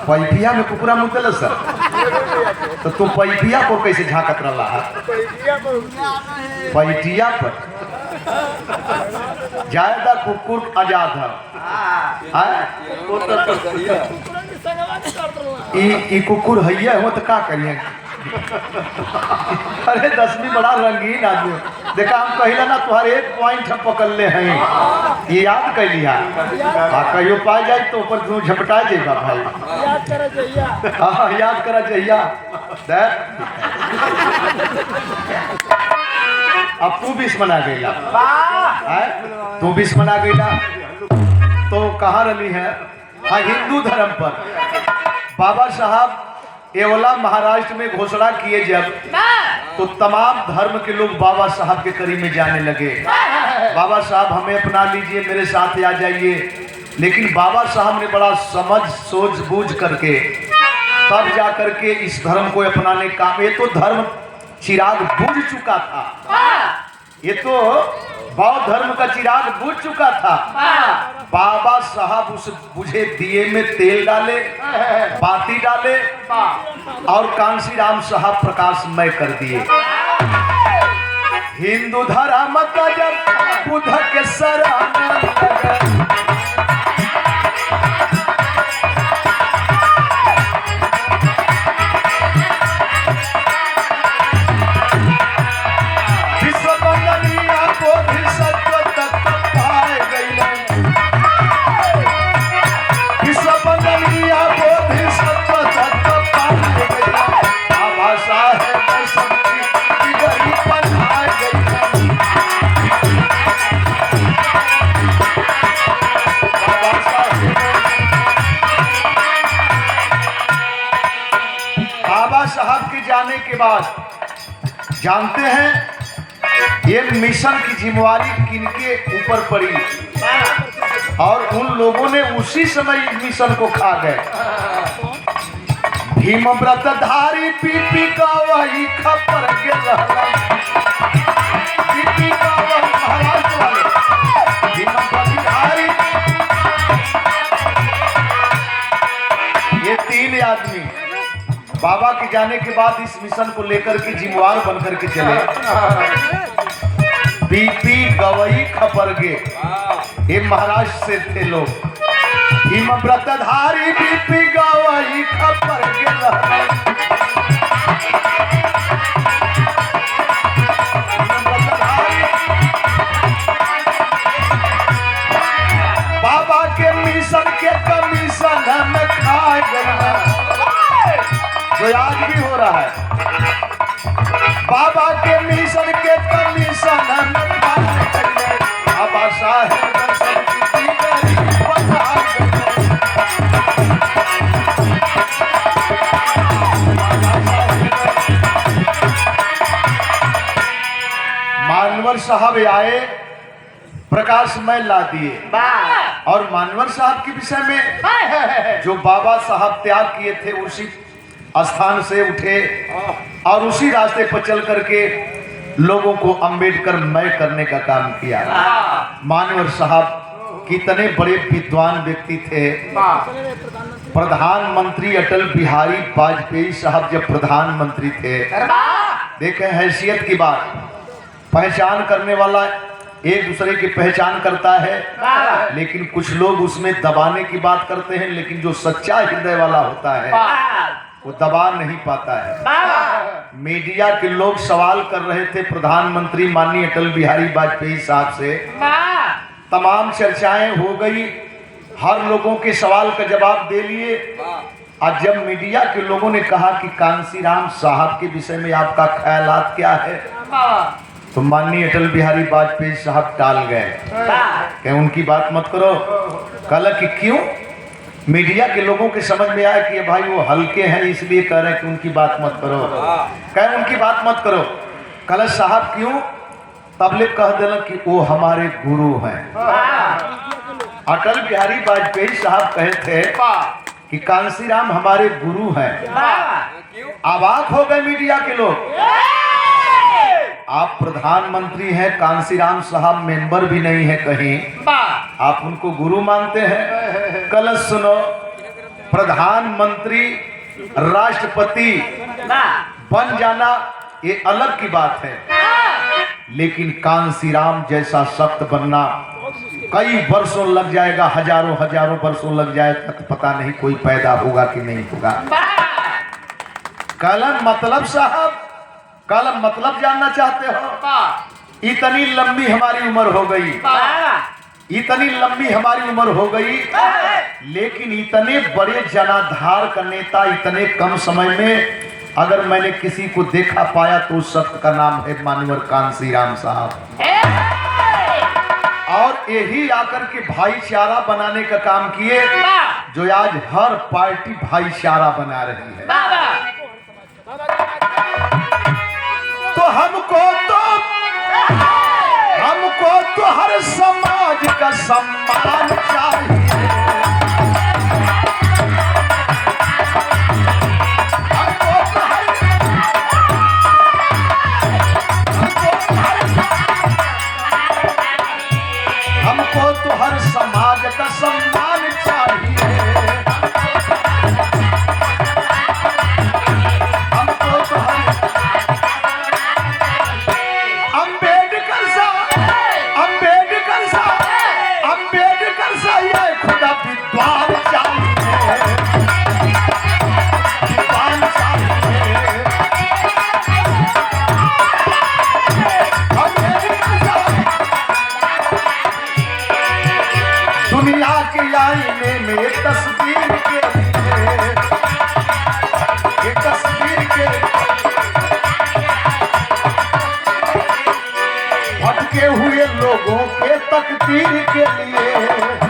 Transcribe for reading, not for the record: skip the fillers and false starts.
पैपिया में कुकुरा मुतल सर तो तू पैपिया को कैसे झांकत रहा है? पैटिया पर ज्यादा कुकुर आजाद है। ई कुकुर है हो तो का करिए? अरे 10वीं बड़ा रंगीन आदमी देखा, हम कहला ना तुम्हारे एक पॉइंट हम पकड़ ले हैं, ये याद कर लिया। कहियो पा जाए तो ऊपर तू झपटा जाएगा भाई। याद करा जहिया, हाँ याद करा जहिया। अब तू 20 मना गईला, तू 20 मना गईला तो कहाँ रही है? हाँ, हिंदू धर्म पर बाबा साहब एवला महाराष्ट्र में घोषणा किए जब, तो तमाम धर्म के लोग बाबा साहब के करीब में जाने लगे। बाबा साहब हमें अपना लीजिए, मेरे साथ आ जाइए। लेकिन बाबा साहब ने बड़ा समझ सोच बूझ करके तब जा करके इस धर्म को अपनाने का, ये तो धर्म चिराग बुझ चुका था, ये तो बौद्ध धर्म का चिराग बुझ चुका था। बाबा साहब उस बुझे दिए में तेल डाले, बाती डाले और कांसी राम साहब प्रकाशमय कर दिए। हिंदू धर्म का जब बुद्ध के सराहना साहब के जाने के बाद जानते हैं ये मिशन की जिम्मेवारी किनके ऊपर पड़ी, और उन लोगों ने उसी समय मिशन को खा गए। भीम व्रतधारी पीपी का वही खपर के रहला, पीपी का वही महाराष्ट्र वाले भीम व्रतधारी, ये 3 आदमी बाबा के जाने के बाद इस मिशन को लेकर के जिम्मेवार बनकर के चले। पीपी गवई खपरगे, ये महाराष्ट्र से थे लोग। हिम व्रतधारी पीपी गवई खपरगे, बाबा के मिशन के कमीशन में खाए गए, जो आज भी हो रहा है। बाबा के मिशन के कमीशन बाबा साहेब मानवर साहब आए, प्रकाशमय ला दिए। और मानवर साहब के विषय में जो बाबा साहब त्याग किए थे उसी स्थान से उठे और उसी रास्ते पर चल करके लोगों को अंबेडकर मय करने का काम किया। मानवर साहब कितने बड़े विद्वान व्यक्ति थे। प्रधानमंत्री अटल बिहारी वाजपेयी साहब जब प्रधानमंत्री थे, देखें हैसियत की बात, पहचान करने वाला एक दूसरे की पहचान करता है, लेकिन कुछ लोग उसमें दबाने की बात करते हैं, लेकिन जो सच्चा हृदय वाला होता है वो दबा नहीं पाता है। मीडिया के लोग सवाल कर रहे थे प्रधानमंत्री माननीय अटल बिहारी वाजपेयी साहब से, तमाम चर्चाएं हो गई, हर लोगों के सवाल का जवाब दे लिए। आज जब मीडिया के लोगों ने कहा कि कांसी राम साहब के विषय में आपका ख्यालात क्या है, तो माननीय अटल बिहारी वाजपेयी साहब टाल गए, क्या उनकी बात मत करो। कल कि क्यों? मीडिया के लोगों के समझ में आया कि ये भाई वो हल्के हैं, इसलिए कह रहे हैं कि उनकी बात मत करो। कह उनकी बात मत करो। कल साहब क्यों? तबले कह देना कि वो हमारे गुरु हैं। अटल बिहारी वाजपेयी साहब कहे थे कि कांसी राम हमारे गुरु हैं। अवाक हो गए मीडिया के लोग। आप प्रधानमंत्री हैं, कांसीराम साहब मेंबर भी नहीं है कहीं, आप उनको गुरु मानते हैं। कल सुनो, प्रधानमंत्री राष्ट्रपति बन जाना ये अलग की बात है, लेकिन कांसीराम जैसा सख्त बनना कई वर्षों लग जाएगा, हजारों वर्षों लग जाएगा, तो पता नहीं कोई पैदा होगा कि नहीं होगा। कलम मतलब साहब, कलम मतलब जानना चाहते हो? इतनी लंबी हमारी उम्र हो गई, इतनी लंबी हमारी उम्र हो गई, लेकिन इतने बड़े जनाधार का नेता इतने कम समय में अगर मैंने किसी को देखा पाया तो उस शख्स का नाम है मानवर कांसीराम साहब। और यही आकर के भाईचारा बनाने का काम किए, जो आज हर पार्टी भाईचारा बना रही है। तो हमको तो हर समाज का सम्मान चाहिए। हमको तो हर समाज का सम्मान चाहिए। हमको तो हर अम्बेडकर सा ये खुदा विद्वान चाहिए, विद्वान चाहिए। दुनिया के आईने में तस्वीर के लिए, ये तस्वीर के भटके हुए लोगों के तकदीर के लिए